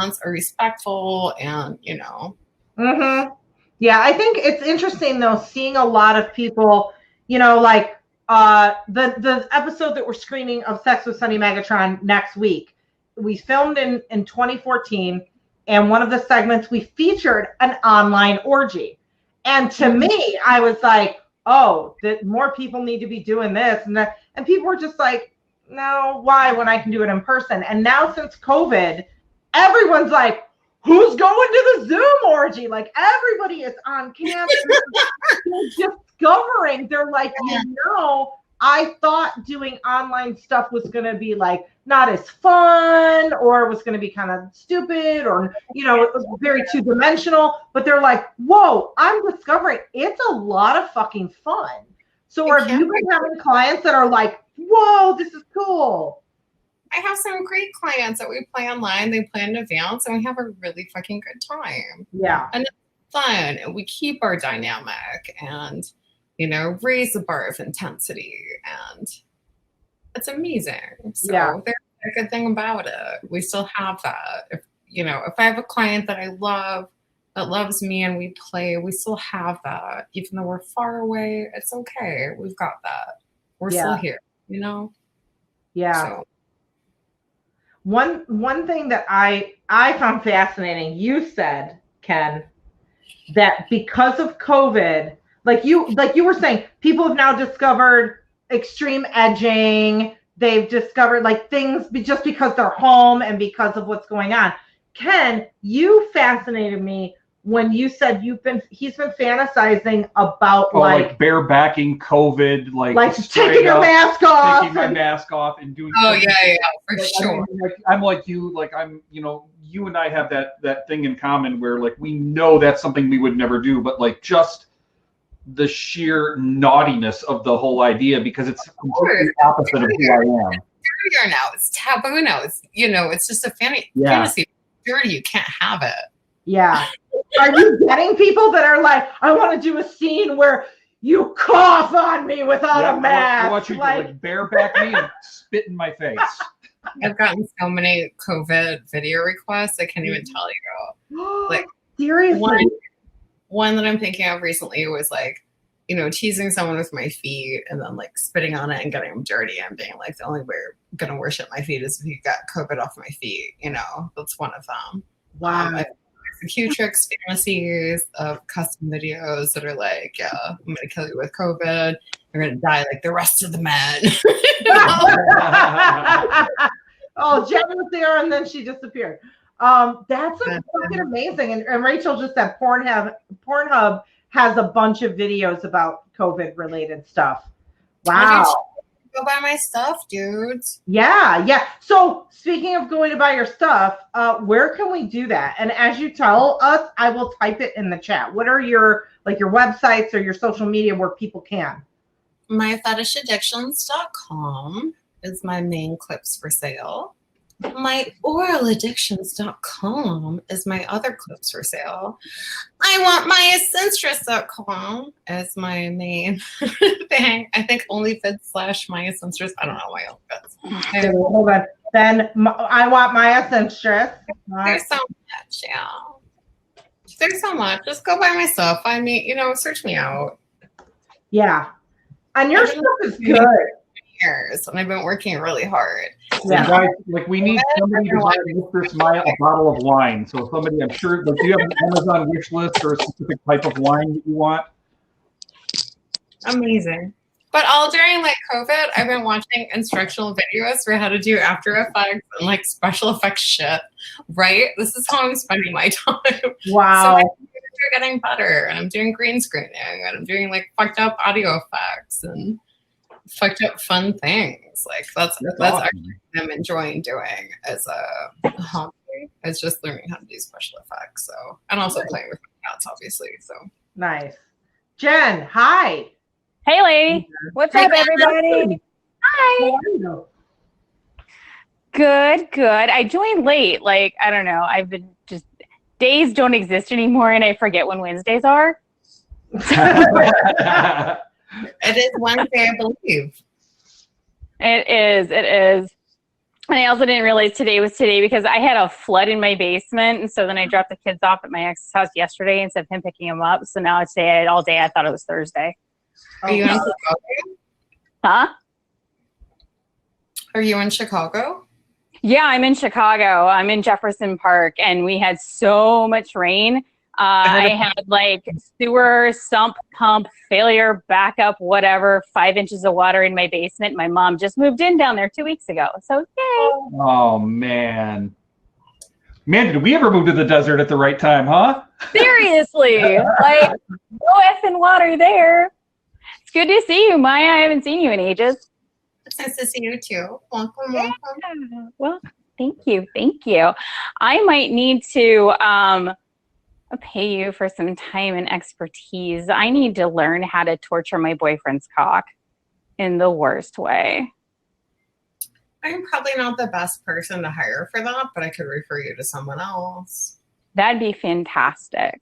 dance are respectful and, you know. Mm-hmm. Yeah, I think it's interesting though, seeing a lot of people, you know, like the episode that we're screening of Sex with Sunny Megatron next week. We filmed in 2014, and one of the segments we featured an online orgy. And to me, I was like, oh, that more people need to be doing this and that. And people were just like, no, why when I can do it in person? And now since COVID, everyone's like, who's going to the Zoom orgy? Like everybody is on campus. They're discovering. They're like, you know, I thought doing online stuff was going to be like not as fun, or was going to be kind of stupid, or, you know, it was very two-dimensional. But they're like, whoa, I'm discovering it's a lot of fucking fun. So have you been having clients that are like, whoa, this is cool? I have some great clients that we play online. They play in advance, and we have a really fucking good time. Yeah. And it's fun, and we keep our dynamic and, you know, raise the bar of intensity, and it's amazing. So there's a good thing about it. We still have that. If, you know, if I have a client that I love, that loves me, and we play, we still have that. Even though we're far away, it's okay. We've got that. We're still here, you know? Yeah. So. One thing that I found fascinating, you said, Ken, that because of COVID, like you were saying, people have now discovered extreme edging. They've discovered like things just because they're home and because of what's going on. Ken, you fascinated me when you said he's been fantasizing about like barebacking COVID, like taking your mask off, taking my mask off and doing. Oh yeah, for sure. I'm like you, like I'm, you know, you and I have that thing in common where like we know that's something we would never do, but like just the sheer naughtiness of the whole idea, because it's completely opposite of who I am. Dirtier now. It's taboo now. It's, you know, it's just a fantasy. Dirty, you can't have it. Yeah. Are you getting people that are like, I want to do a scene where you cough on me without a mask? I want you to like bareback me and spit in my face. I've gotten so many COVID video requests, I can't even tell you. Like, seriously? One that I'm thinking of recently was like, you know, teasing someone with my feet and then like spitting on it and getting them dirty and being like, the only way you're going to worship my feet is if you got COVID off my feet. You know, that's one of them. Wow. Executrix fantasies of custom videos that are like, yeah, I'm going to kill you with COVID. You're going to die like the rest of the men. Oh, Jen was there and then she disappeared. That's fucking amazing. And Rachel just said Pornhub has a bunch of videos about COVID related stuff. Wow. Go buy my stuff, dudes. Yeah. So speaking of going to buy your stuff, where can we do that? And as you tell us, I will type it in the chat. What are your websites or your social media where people can? MyFetishAddictions.com is my main clips for sale. MyOralAddictions.com is my other clips for sale. I want my Sinstress.com as my main thing. I think OnlyFits/Maya Sinstress. I don't know my own fits. Okay, hold on. Then I want Maya Sinstress. There's so much, yeah. There's so much. Just go buy my stuff. Find me, you know, search me out. Yeah. And your stuff is good. Years, and I've been working really hard. Yeah, guys, like we need somebody to buy Mistress Maya a bottle of wine. So somebody, I'm sure, like, do you have an Amazon wish list or a specific type of wine that you want? Amazing. But all during like COVID, I've been watching instructional videos for how to do After Effects and like special effects shit. Right? This is how I'm spending my time. Wow. So my computers are getting better, and I'm doing green screening, and I'm doing like fucked up audio effects and fucked up fun things. Like that's awesome. Actually what I'm enjoying doing as a hobby. It's just learning how to do special effects. So, and also playing with my cats, obviously. So nice. Jen, hi. Hey, lady. What's up, everybody? Hi. Good. I joined late. Like, I don't know. I've been just, days don't exist anymore, and I forget when Wednesdays are. It is Wednesday, I believe. It is. And I also didn't realize today was today because I had a flood in my basement. And so then I dropped the kids off at my ex's house yesterday instead of him picking them up. So now today, all day, I thought it was Thursday. Are you in Chicago? Huh? Are you in Chicago? Yeah, I'm in Chicago. I'm in Jefferson Park, and we had so much rain. I had like sewer, sump, pump, failure, backup, whatever, 5 inches of water in my basement. My mom just moved in down there 2 weeks ago. So, yay. Oh, man. Man, did we ever move to the desert at the right time, huh? Seriously. Like, no effing water there. It's good to see you, Maya. I haven't seen you in ages. It's nice to see you too. Welcome. Yeah. Well, thank you. Thank you. I might need to pay you for some time and expertise. I need to learn how to torture my boyfriend's cock in the worst way. I'm probably not the best person to hire for that, but I could refer you to someone else. That'd be fantastic.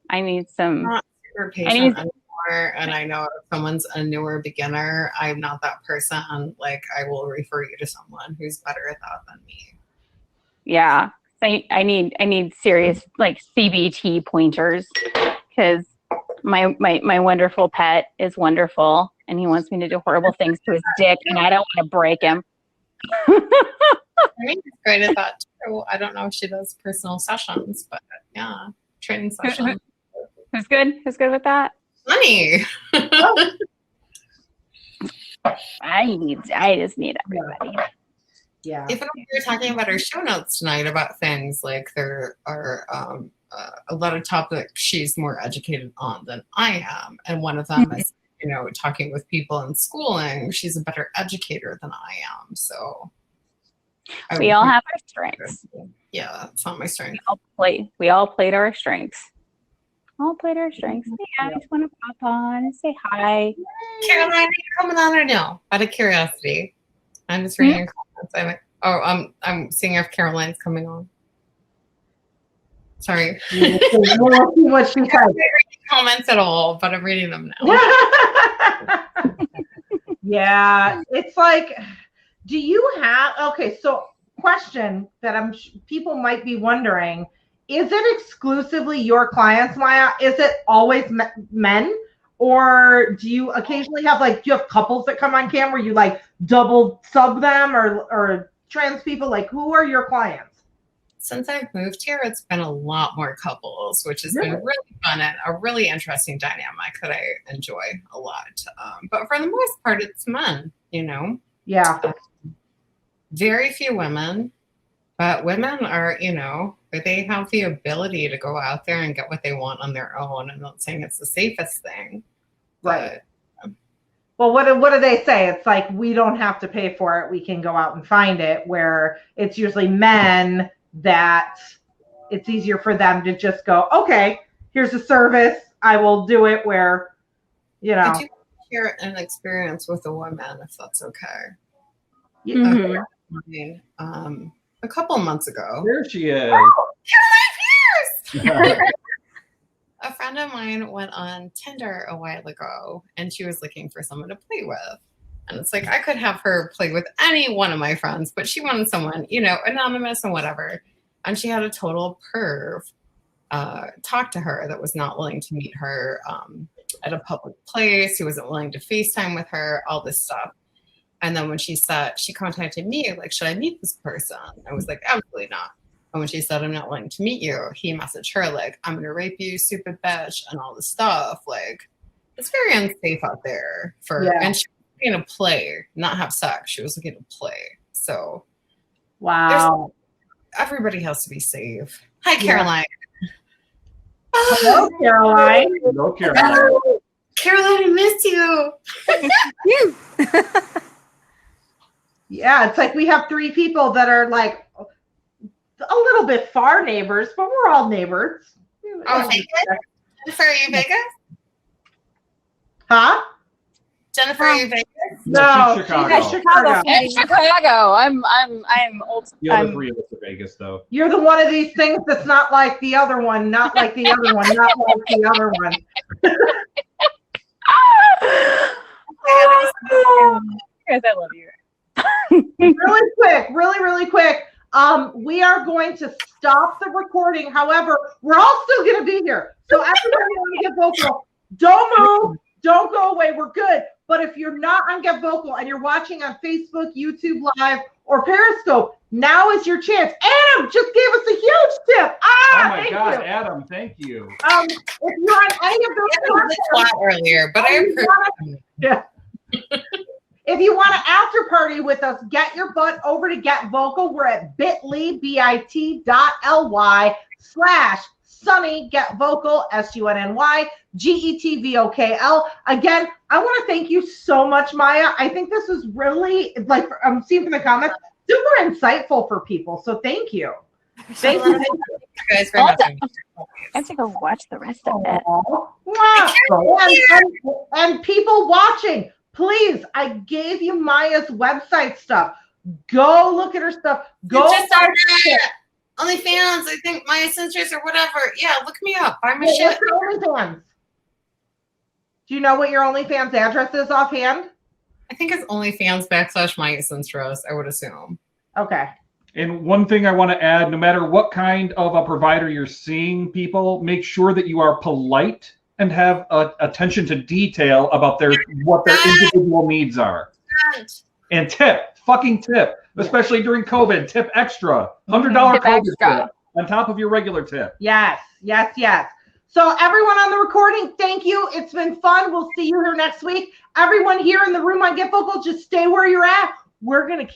I need some. I'm not super patient anymore, and I know if someone's a newer beginner, I'm not that person. Like, I will refer you to someone who's better at that than me. Yeah. I need serious like CBT pointers because my wonderful pet is wonderful and he wants me to do horrible things to his dick and I don't want to break him. I think she's great at that too. I don't know if she does personal sessions, but yeah, training sessions. Who's good? Who's good with that? Money. I just need everybody. Yeah. Even if you're talking about our show notes tonight about things like there are a lot of topics she's more educated on than I am, and one of them is talking with people in schooling. She's a better educator than I am, so we all have our strengths. Yeah, it's not my strength. We all played our strengths. Yeah, I just want to pop on and say hi. Caroline, are you coming on or no? Out of curiosity. I'm just reading your comments. I'm seeing if Caroline's coming on. Sorry. What she said. I'm not reading comments at all, but I'm reading them now. Yeah, it's like, do you have? Okay, so question that people might be wondering: is it exclusively your clients, Maya? Is it always men? Or do you occasionally have do you have couples that come on cam where you double sub them or trans people? Like, who are your clients? Since I've moved here, it's been a lot more couples, which has been really fun and a really interesting dynamic that I enjoy a lot. But for the most part, it's men, Yeah. Very few women, but women are, they have the ability to go out there and get what they want on their own. I'm not saying it's the safest thing. Right. Well, what do they say? It's like, we don't have to pay for it. We can go out and find it, where it's usually men that it's easier for them to just go, okay, here's a service. I will do it where, I do share an experience with a woman, if that's okay. Mm-hmm. A couple of months ago. There she is. Oh, Caroline Pierce! A friend of mine went on Tinder a while ago, and she was looking for someone to play with. And it's like, I could have her play with any one of my friends, but she wanted someone, anonymous and whatever. And she had a total perv talk to her that was not willing to meet her at a public place. He wasn't willing to FaceTime with her, all this stuff. And then when she contacted me, like, should I meet this person? I was like, absolutely not. And when she said, I'm not willing to meet you, he messaged her, like, I'm going to rape you, stupid bitch, and all this stuff. Like, it's very unsafe out there and she was looking to play, not have sex. She was looking to play. So, wow. Everybody has to be safe. Hi, Caroline. Hello, Caroline. Hello, Caroline. Caroline, I missed you. You. Yeah, it's like we have 3 people that are like a little bit far neighbors, but we're all neighbors. Oh, Vegas? Jennifer, are you Vegas? Huh? Jennifer, are you Vegas? No, she's Chicago. Chicago. I'm Chicago. I'm old. The other 3 of us are Vegas, though. You're the one of these things that's not like the other one, not like the other one, not like the other one. Guys, I love you. Really quick, really quick. We are going to stop the recording. However, we're all still going to be here. So everybody want to get vocal. Don't move. Don't go away. We're good. But if you're not on Get Vocal and you're watching on Facebook, YouTube Live, or Periscope, now is your chance. Adam just gave us a huge tip. Oh my God, you. Adam, thank you. If you're on any of those earlier, but I appreciate yeah. If you want an after party with us, get your butt over to Get Vocal. We're at bit.ly/Sunny Get Vocal, SUNNY GETVOKL. Again, I want to thank you so much, Maya. I think this was really, like I'm seeing from the comments, super insightful for people. So thank you. Thank you guys for having me. I have to go watch the rest of it. And people watching, please, I gave you Maya's website stuff. Go look at her stuff. Go OnlyFans, I think Maya Sinstress or whatever. Yeah, look me up. Buy my shit. OnlyFans? Do you know what your OnlyFans address is offhand? I think it's OnlyFans/Maya Sinstress, I would assume. Okay. And one thing I want to add, no matter what kind of a provider you're seeing, people, make sure that you are polite and have attention to detail about what their individual needs are. And fucking tip, especially during COVID, tip extra, $100 COVID tip on top of your regular tip. Yes. So everyone on the recording, thank you. It's been fun. We'll see you here next week. Everyone here in the room on Get Vocal, just stay where you're at. We're going to keep